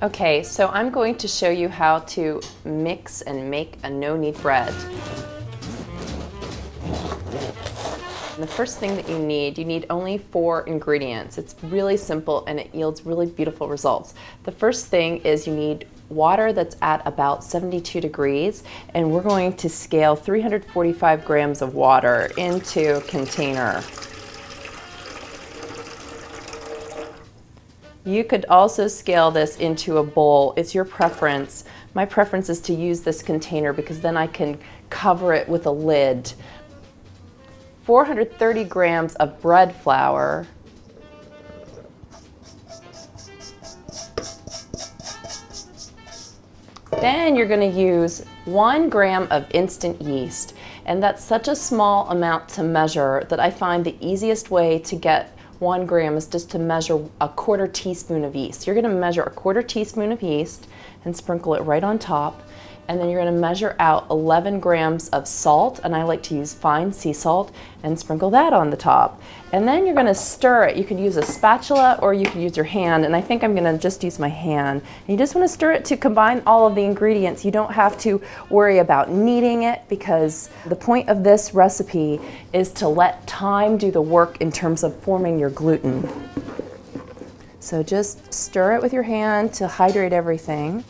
Okay, so I'm going to show you how to mix and make a no-knead bread. The first thing that you need only 4 ingredients. It's really simple and it yields really beautiful results. The first thing is you need water that's at about 72 degrees, and we're going to scale 345 grams of water into a container. You could also scale this into a bowl. It's your preference. My preference is to use this container because then I can cover it with a lid. 430 grams of bread flour. Then you're going to use 1 gram of instant yeast. And that's such a small amount to measure that I find the easiest way to get 1 gram is just to measure a 1/4 teaspoon of yeast. You're going to measure a 1/4 teaspoon of yeast and sprinkle it right on top. And then you're going to measure out 11 grams of salt, and I like to use fine sea salt, and sprinkle that on the top. And then you're going to stir it. You could use a spatula or you could use your hand, and I think I'm going to just use my hand. And you just want to stir it to combine all of the ingredients. You don't have to worry about kneading it because the point of this recipe is to let time do the work in terms of forming your gluten. So just stir it with your hand to hydrate everything.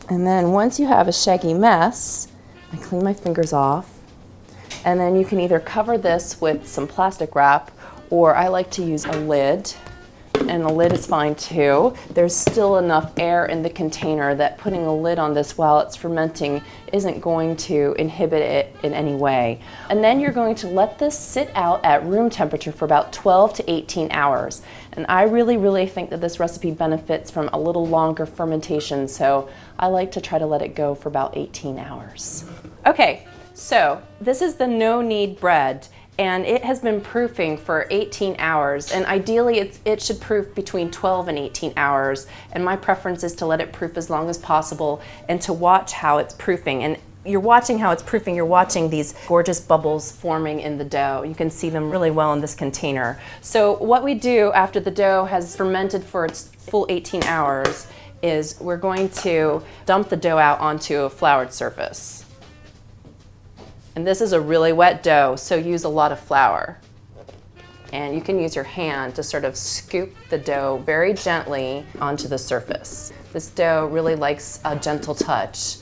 And then once you have a shaggy mess, I clean my fingers off, and then you can either cover this with some plastic wrap, or I like to use a lid, and a lid is fine too. There's still enough air in the container that putting a lid on this while it's fermenting isn't going to inhibit it in any way. And then you're going to let this sit out at room temperature for about 12 to 18 hours. And I really think that this recipe benefits from a little longer fermentation, so I like to try to let it go for about 18 hours. Okay, so this is the no-knead bread, and it has been proofing for 18 hours, and ideally it should proof between 12 and 18 hours, and my preference is to let it proof as long as possible and to watch how it's proofing. And you're watching how it's proofing, you're watching these gorgeous bubbles forming in the dough. You can see them really well in this container. So what we do after the dough has fermented for its full 18 hours is we're going to dump the dough out onto a floured surface. And this is a really wet dough, so use a lot of flour. And you can use your hand to sort of scoop the dough very gently onto the surface. This dough really likes a gentle touch.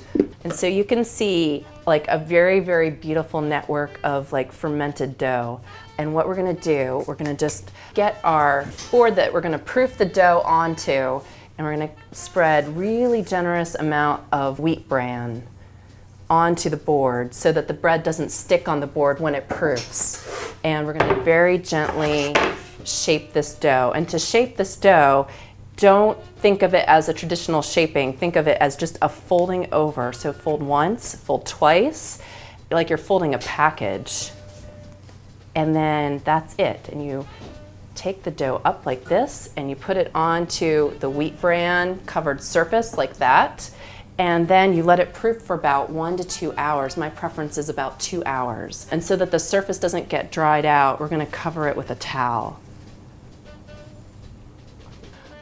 And so you can see like a very beautiful network of like fermented dough. And what we're gonna do, we're gonna just get our board that we're gonna proof the dough onto, and we're gonna spread really generous amount of wheat bran onto the board so that the bread doesn't stick on the board when it proofs. And we're gonna very gently shape this dough. And to shape this dough, don't think of it as a traditional shaping. Think of it as just a folding over. So fold once, fold twice, like you're folding a package. And then that's it. And you take the dough up like this and you put it onto the wheat bran covered surface like that. And then you let it proof for about 1 to 2 hours. My preference is about 2 hours. And so that the surface doesn't get dried out, we're gonna cover it with a towel.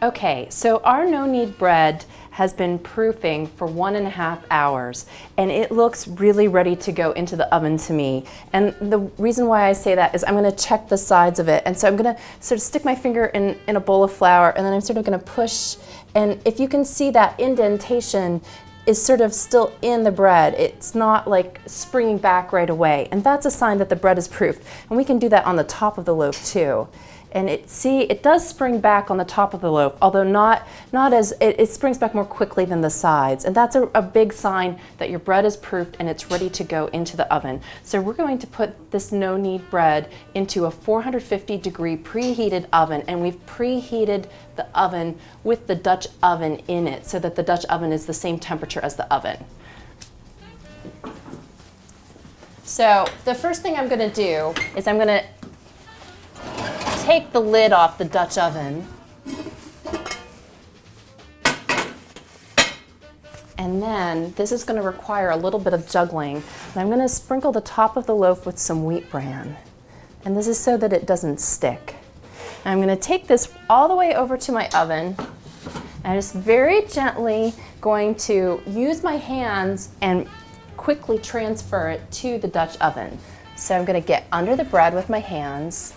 Okay, so our no-knead bread has been proofing for 1.5 hours, and it looks really ready to go into the oven to me. And the reason why I say that is I'm gonna check the sides of it. And so I'm gonna sort of stick my finger in a bowl of flour, and then I'm sort of gonna push. And if you can see that indentation is sort of still in the bread. It's not like springing back right away. And that's a sign that the bread is proofed. And we can do that on the top of the loaf too. And it does spring back on the top of the loaf, although not as, it springs back more quickly than the sides. And that's a big sign that your bread is proofed and it's ready to go into the oven. So we're going to put this no-knead bread into a 450-degree preheated oven, and we've preheated the oven with the Dutch oven in it so that the Dutch oven is the same temperature as the oven. So the first thing I'm gonna do is I'm gonna take the lid off the Dutch oven, and then this is going to require a little bit of juggling. And I'm going to sprinkle the top of the loaf with some wheat bran, and this is so that it doesn't stick. I'm gonna take this all the way over to my oven. I'm just very gently going to use my hands and quickly transfer it to the Dutch oven. So I'm gonna get under the bread with my hands,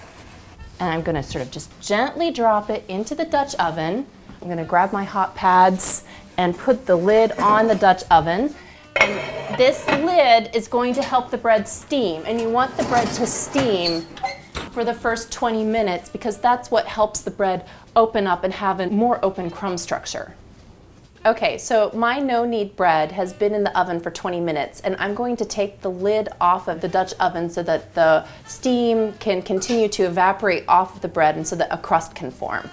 and I'm gonna sort of just gently drop it into the Dutch oven. I'm gonna grab my hot pads and put the lid on the Dutch oven. And this lid is going to help the bread steam, and you want the bread to steam for the first 20 minutes because that's what helps the bread open up and have a more open crumb structure. Okay, so my no-knead bread has been in the oven for 20 minutes, and I'm going to take the lid off of the Dutch oven so that the steam can continue to evaporate off of the bread and so that a crust can form.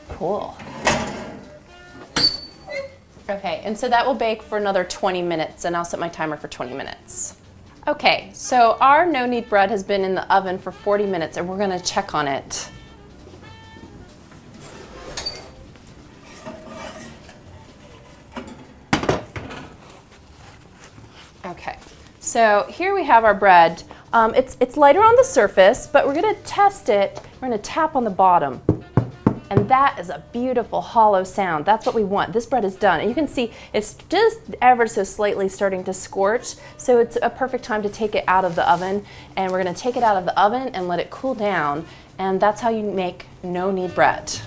Cool. Okay, and so that will bake for another 20 minutes, and I'll set my timer for 20 minutes. Okay, so our no-knead bread has been in the oven for 40 minutes, and we're gonna check on it. Okay, so here we have our bread. It's lighter on the surface, but we're gonna test it. We're gonna tap on the bottom. And that is a beautiful hollow sound. That's what we want. This bread is done. And you can see it's just ever so slightly starting to scorch. So it's a perfect time to take it out of the oven. And we're gonna take it out of the oven and let it cool down. And that's how you make no-knead bread.